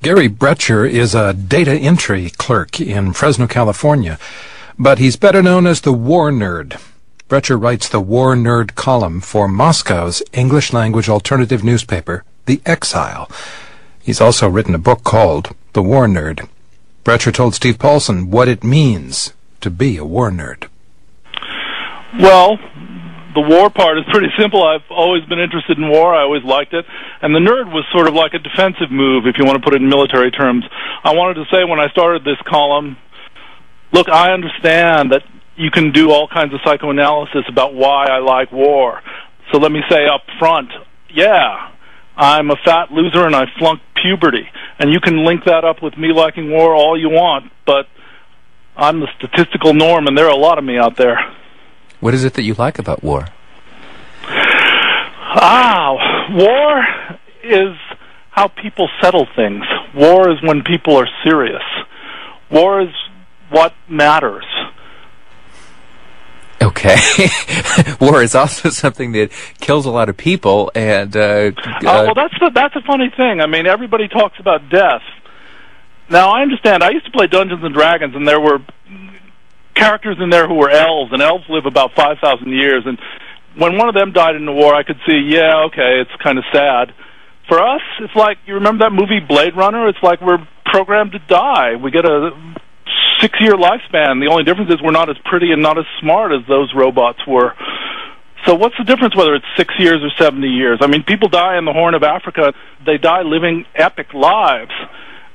Gary Brecher is a data entry clerk in Fresno, California, but he's better known as the War Nerd. Brecher writes the War Nerd column for Moscow's English-language alternative newspaper, The Exile. He's also written a book called The War Nerd. Brecher told Steve Paulson what it means to be a war nerd. Well, the war part is pretty simple. I've always been interested in war. I always liked it. And the nerd was sort of like a defensive move, if you want to put it in military terms. I wanted to say when I started this column, look, I understand that you can do all kinds of psychoanalysis about why I like war. So let me say up front, yeah, I'm a fat loser and I flunked puberty. And you can link that up with me liking war all you want, but I'm the statistical norm, and there are a lot of me out there. What is it that you like about war? War is how people settle things. War is when people are serious. War is what matters. Okay. War is also something that kills a lot of people, and well, that's a funny thing. I mean, everybody talks about death. Now, I understand. I used to play Dungeons and Dragons, and there were characters in there who were elves, and elves live about 5,000 years. And when one of them died in the war, I could see, yeah, okay, it's kind of sad. For us, it's like, you remember that movie Blade Runner? It's like we're programmed to die. We get a 6-year lifespan. The only difference is we're not as pretty and not as smart as those robots were. So what's the difference whether it's 6 years or 70 years? I mean, people die in the Horn of Africa. They die living epic lives.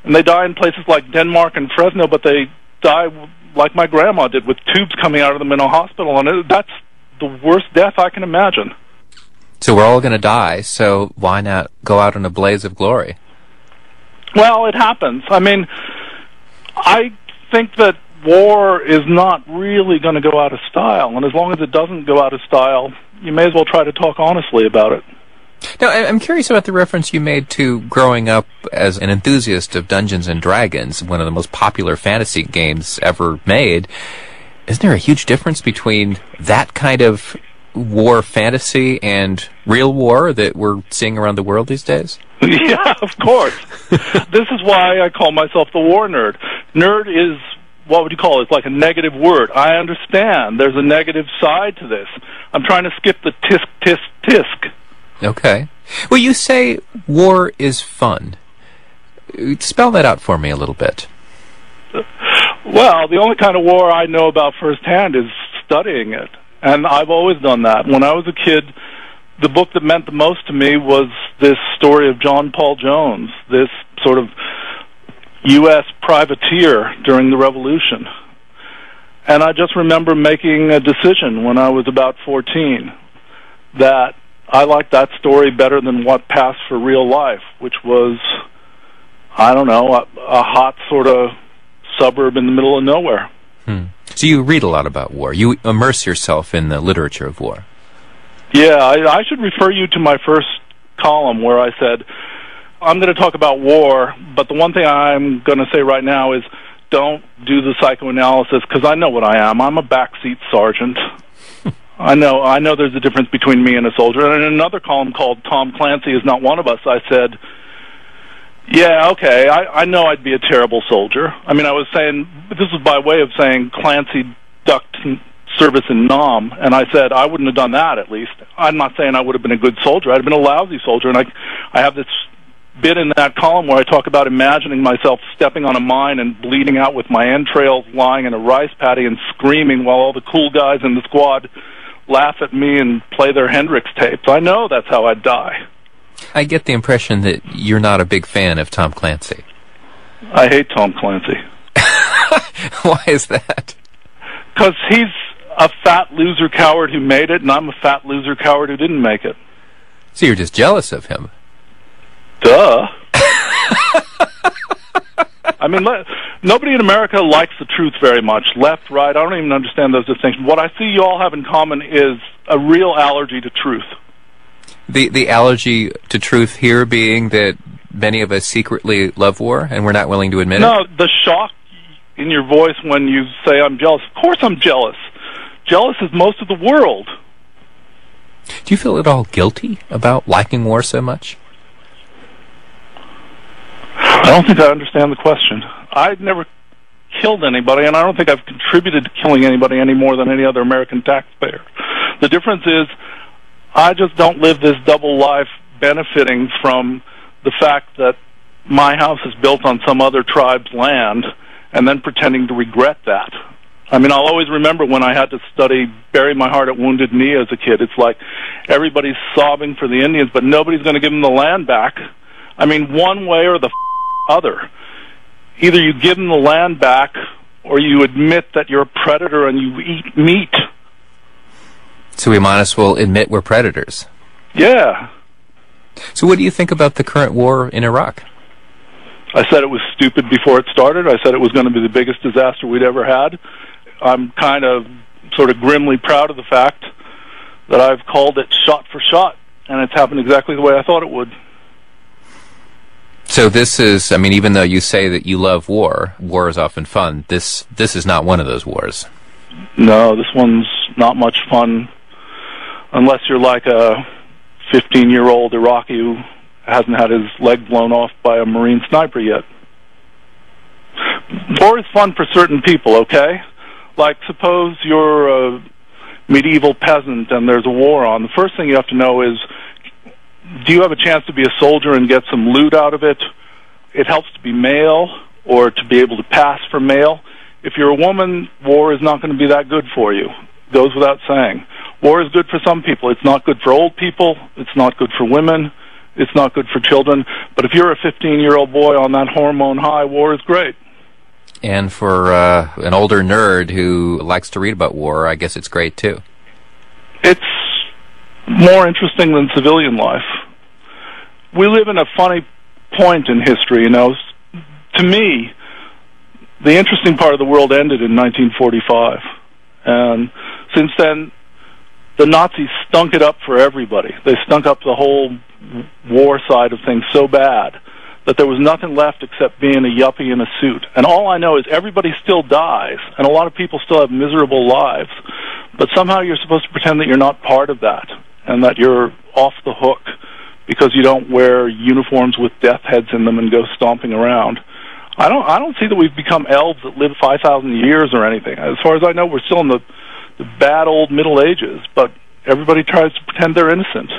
And they die in places like Denmark and Fresno, but they die like my grandma did, with tubes coming out of them in a hospital. And that's the worst death I can imagine. So we're all going to die, so why not go out in a blaze of glory? Well, it happens. I mean, I think that war is not really going to go out of style, and as long as it doesn't go out of style, you may as well try to talk honestly about it. Now, I'm curious about the reference you made to growing up as an enthusiast of Dungeons and Dragons, one of the most popular fantasy games ever made. Isn't there a huge difference between that kind of war fantasy and real war that we're seeing around the world these days? Yeah, of course. This is why I call myself the war nerd. Nerd is, what would you call it? It's like a negative word. I understand there's a negative side to this. I'm trying to skip the tisk, tisk, tisk. Okay. Well, you say war is fun. Spell that out for me a little bit. Well, the only kind of war I know about firsthand is studying it. And I've always done that. When I was a kid, the book that meant the most to me was this story of John Paul Jones, this sort of U.S. privateer during the Revolution. And I just remember making a decision when I was about 14 that I liked that story better than what passed for real life, which was, I don't know, a hot sort of suburb in the middle of nowhere. So you read a lot about war. You immerse yourself in the literature of war. Yeah, I should refer you to my first column where I said, I'm going to talk about war, but the one thing I'm going to say right now is don't do the psychoanalysis, because I know what I am. I'm a backseat sergeant. I know there's a difference between me and a soldier. And in another column called Tom Clancy is Not One of Us, I said, yeah, okay, I know I'd be a terrible soldier. I mean, I was saying, this was by way of saying Clancy ducked service in Nam, and I said I wouldn't have done that, at least. I'm not saying I would have been a good soldier. I'd have been a lousy soldier, and I have this bit in that column where I talk about imagining myself stepping on a mine and bleeding out with my entrails lying in a rice paddy and screaming while all the cool guys in the squad laugh at me and play their Hendrix tapes. I know that's how I'd die. I get the impression that you're not a big fan of Tom Clancy. I hate Tom Clancy. Why is that? Because he's a fat loser coward who made it, and I'm a fat loser coward who didn't make it. So you're just jealous of him. Duh. I mean, nobody in America likes the truth very much. Left, right, I don't even understand those distinctions. What I see you all have in common is a real allergy to truth. The allergy to truth here being that many of us secretly love war and we're not willing to admit it? No, the shock in your voice when you say I'm jealous. Of course I'm jealous. Jealous is most of the world. Do you feel at all guilty about liking war so much? I don't think I understand the question. I've never killed anybody, and I don't think I've contributed to killing anybody any more than any other American taxpayer. The difference is I just don't live this double life benefiting from the fact that my house is built on some other tribe's land and then pretending to regret that. I mean, I'll always remember when I had to study Bury My Heart at Wounded Knee as a kid. It's like everybody's sobbing for the Indians, but nobody's going to give them the land back. I mean, one way or the other. Either you give them the land back or you admit that you're a predator and you eat meat. So we might as well admit we're predators. Yeah. So what do you think about the current war in Iraq? I said it was stupid before it started. I said it was going to be the biggest disaster we'd ever had. I'm kind of sort of grimly proud of the fact that I've called it shot for shot, and it's happened exactly the way I thought it would. So this is, I mean, even though you say that you love war is often fun, this is not one of those wars. No, this one's not much fun unless you're like a 15-year-old Iraqi who hasn't had his leg blown off by a Marine sniper yet. War is fun for certain people, okay? Like, suppose you're a medieval peasant and there's a war on. The first thing you have to know is, do you have a chance to be a soldier and get some loot out of it? It helps to be male or to be able to pass for male. If you're a woman, war is not going to be that good for you. Goes without saying. War is good for some people. It's not good for old people. It's not good for women. It's not good for children. But if you're a 15-year-old boy on that hormone high, war is great. And for an older nerd who likes to read about war, I guess it's great too. It's more interesting than civilian life. We live in a funny point in history, you know. To me, the interesting part of the world ended in 1945. And since then, the Nazis stunk it up for everybody. They stunk up the whole war side of things so bad that there was nothing left except being a yuppie in a suit. And all I know is everybody still dies, and a lot of people still have miserable lives. But somehow you're supposed to pretend that you're not part of that, and that you're off the hook because you don't wear uniforms with death heads in them and go stomping around. I don't see that we've become elves that live 5,000 years or anything. As far as I know, we're still in the bad old Middle Ages, but everybody tries to pretend they're innocent.